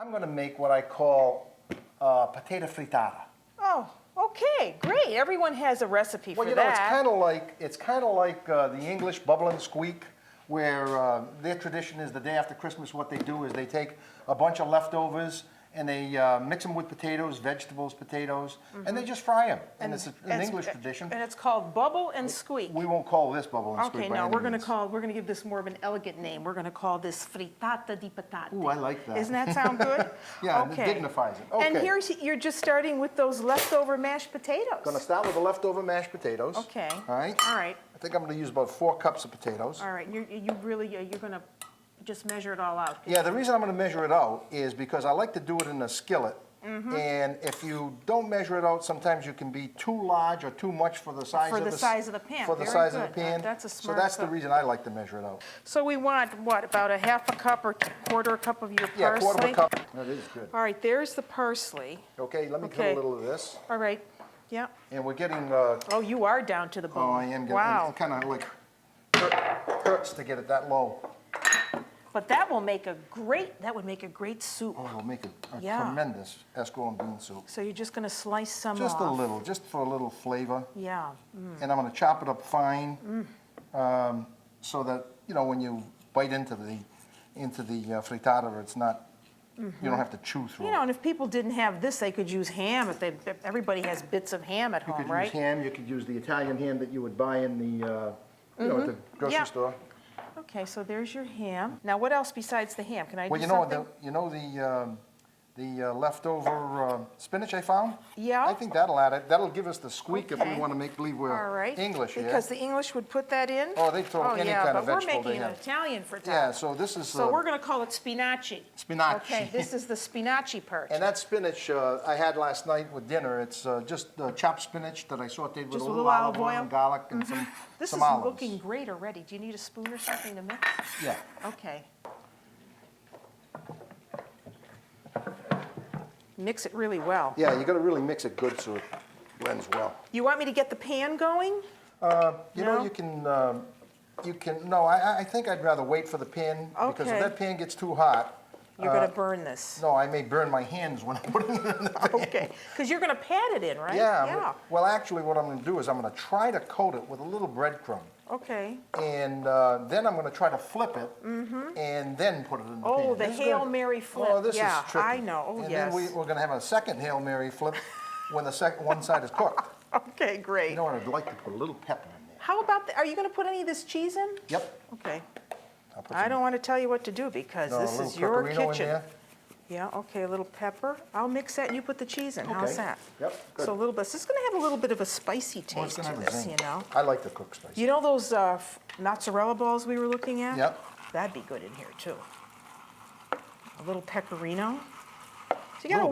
I'm going to make what I call potato frittata. Oh, okay, great. Everyone has a recipe for that. Well, you know, it's kind of like the English bubble and squeak, where their tradition is the day after Christmas. What they do is they take a bunch of leftovers and they mix them with potatoes, vegetables, potatoes, and they just fry them. And it's an English tradition. And it's called bubble and squeak. We won't call this bubble and squeak. Okay, no, we're going to give this more of an elegant name. We're going to call this frittata di patate. Ooh, I like that. Doesn't that sound good? Yeah, okay. It dignifies it. Okay. And you're just starting with those leftover mashed potatoes. Going to start with the leftover mashed potatoes. Okay. All right. All right. I think I'm going to use about 4 cups of potatoes. All right. You're going to just measure it all out. Yeah, the reason I'm going to measure it out is because I like to do it in a skillet. And if you don't measure it out, sometimes you can be too large or too much for the size of the pan. For the size of the pan. That's a smart. So that's the reason I like to measure it out. So we want what, about a half a cup or quarter a cup of your parsley? Yeah, quarter of a cup. That is good. All right, there's the parsley. Okay, let me cut a little of this. All right. Yeah. And we're getting. Oh, you are down to the bone. Oh, I am getting. Wow. It kind of like hurts to get it that low. But that would make a great soup. Oh, it'll make a tremendous esco and bean soup. So you're just going to slice some just off. a little, just for a little flavor. Yeah. And I'm going to chop it up fine, so that when you bite into the frittata, it's not. You don't have to chew through. You know, and if people didn't have this, they could use ham. Everybody has bits of ham at home, right? You could use ham. You could use the Italian ham that you would buy in the, at the grocery store. Okay, so there's your ham. Now, what else besides the ham? Can I do something? something? The leftover spinach I found? Yeah. I think that'll add it. That'll give us the squeak if we want to make believe we're English here. Because the English would put that in? Oh, they throw any kind of vegetable they have. but we're making an Italian frittata. Yeah, so this is... So we're going to call it spinaci. Spinaci. Okay, this is the spinaci part. And that spinach I had last night with dinner. It's just chopped spinach that I sauteed with a little olive oil and garlic and some olives. This is looking great already. Do you need a spoon or something to mix? Yeah. Okay. Mix it really well. Yeah, you got to really mix it good so it blends well. You want me to get the pan going? You know, you can. No, I think I'd rather wait for the pan because if that pan gets too hot. You're going to burn this. No, I may burn my hands when I put it in the pan. Okay, because you're going to pat it in, right? Yeah. Well, actually, what I'm going to do is I'm going to try to coat it with a little breadcrumb. Okay. And then I'm going to try to flip it and then put it in the pan. Oh, the Hail Mary flip. Oh, this is tricky. I know. Oh, and yes. then we're going to have a second Hail Mary flip when the one side is cooked. Okay, great. You know what? I'd like to put a little pepper in there. How about, are you going to put any of this cheese in? Yep. Okay. I don't want to tell you what to do because this is your kitchen. In there. Yeah, okay, a little pepper. I'll mix that and you put the cheese in. Okay. How's that? Yep, good. So a little bit. This is going to have a little bit of a spicy taste to this, you know. I like to cook spicy. You know those mozzarella balls we were looking at? Yep. That'd be good in here too. A little pecorino. So you got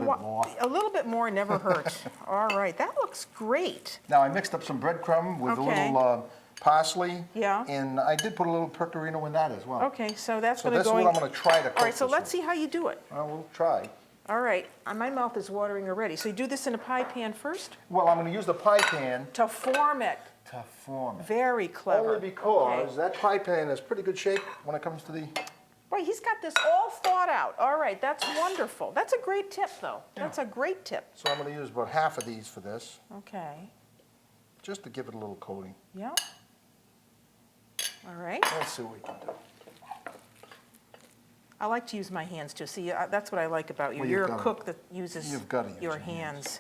a little bit more never hurts. All right, that looks great. Now I mixed up some breadcrumb with a little parsley. Yeah. And I did put a little pecorino in that as well. Okay, so that's going to go. So that's what I'm going to try to cook. All right, so let's see how you do it. Well, we'll try. All right, my mouth is watering already. So you do this in a pie pan first? Well, I'm going to use the pie pan. To form it. To form it. Very clever. Only because that pie pan is pretty good shape when it comes to the... Right, he's got this all thought out. All right, that's wonderful. That's a great tip, though. Yeah. That's a great tip. So I'm going to use about half of these for this. Okay. Just to give it a little coating. Yeah. All right. Let's see what we can do. I like to use my hands too. See, that's what I like about you. Well, you're a cook that uses use your hands.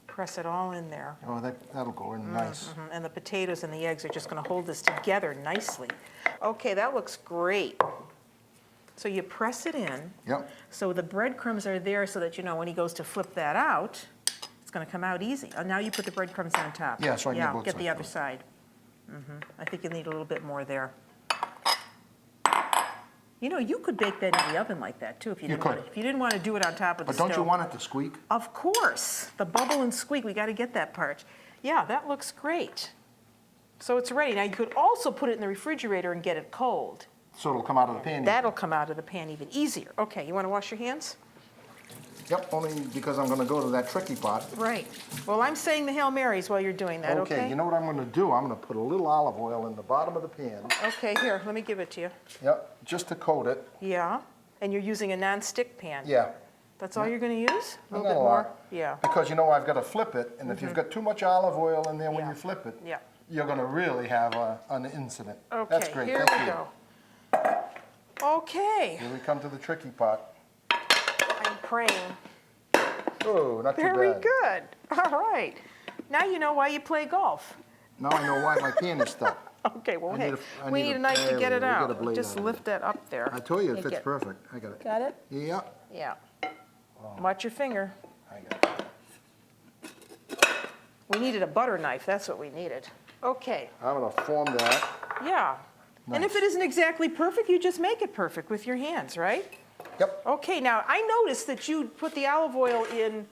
Press it all in there. Oh, that'll go in nice. And the potatoes and the eggs are just going to hold this together nicely. Okay, that looks great. So you press it in. Yep. So the breadcrumbs are there so that, you know, when he goes to flip that out, it's going to come out easy. Oh, now you put the breadcrumbs on top. Yeah, so I get both get sides. the other side. I think you'll need a little bit more there. You know, you could bake that in the oven like that too if you didn't want to do it on top of the stove. But don't you want it to squeak? Of course. The bubble and squeak, we got to get that part. Yeah, that looks great. So it's ready. Now you could also put it in the refrigerator and get it cold. So it'll come out of the pan. That'll come out of the pan even easier. Okay, you want to wash your hands? Yep, only because I'm going to go to that tricky part. Right. Well, I'm saying the Hail Marys while you're doing that, okay? Okay, you know what I'm going to do? I'm going to put a little olive oil in the bottom of the pan. Okay, here, let me give it to you. Yep, just to coat it. Yeah. And you're using a non-stick pan? Yeah. That's all you're going to use? A little Not bit a more? lot. Yeah. Because you know I've got to flip it, and if you've got too much olive oil in there when Yeah. you flip it, Yeah. you're going to really have an incident. Okay, That's great. here Thank we you. go. Okay, Here we come to the tricky part. I'm praying. Oh, not too bad. Very good. All right. Now you know why you play golf. Now I know why my pan is stuck. Okay, well, I hey, need a- we need a knife to there get we it go. We got a out. blade Just out of lift that up there. I told you it and fits get- perfect. I got it. Got it? Yeah, Yeah. Watch your finger. I got it. We needed a butter knife, that's what we needed. Okay, I'm going to form that. yeah. And if it isn't exactly perfect, you just make it perfect with your hands, right? Yep. Okay, now I noticed that you put the olive oil in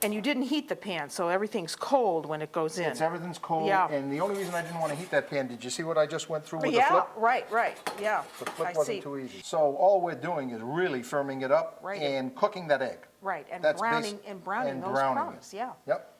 and you didn't heat the pan, so everything's cold when it goes in. Everything's cold, Yeah. and the only reason I didn't want to heat that pan, did you see what I just went through with the Yeah, flip? right, yeah. The flip I wasn't see. too easy. So all we're doing is really firming it up Right. and cooking that egg. Right, and That's browning, basi- and browning and those browning it. crumbs, yeah. Yep.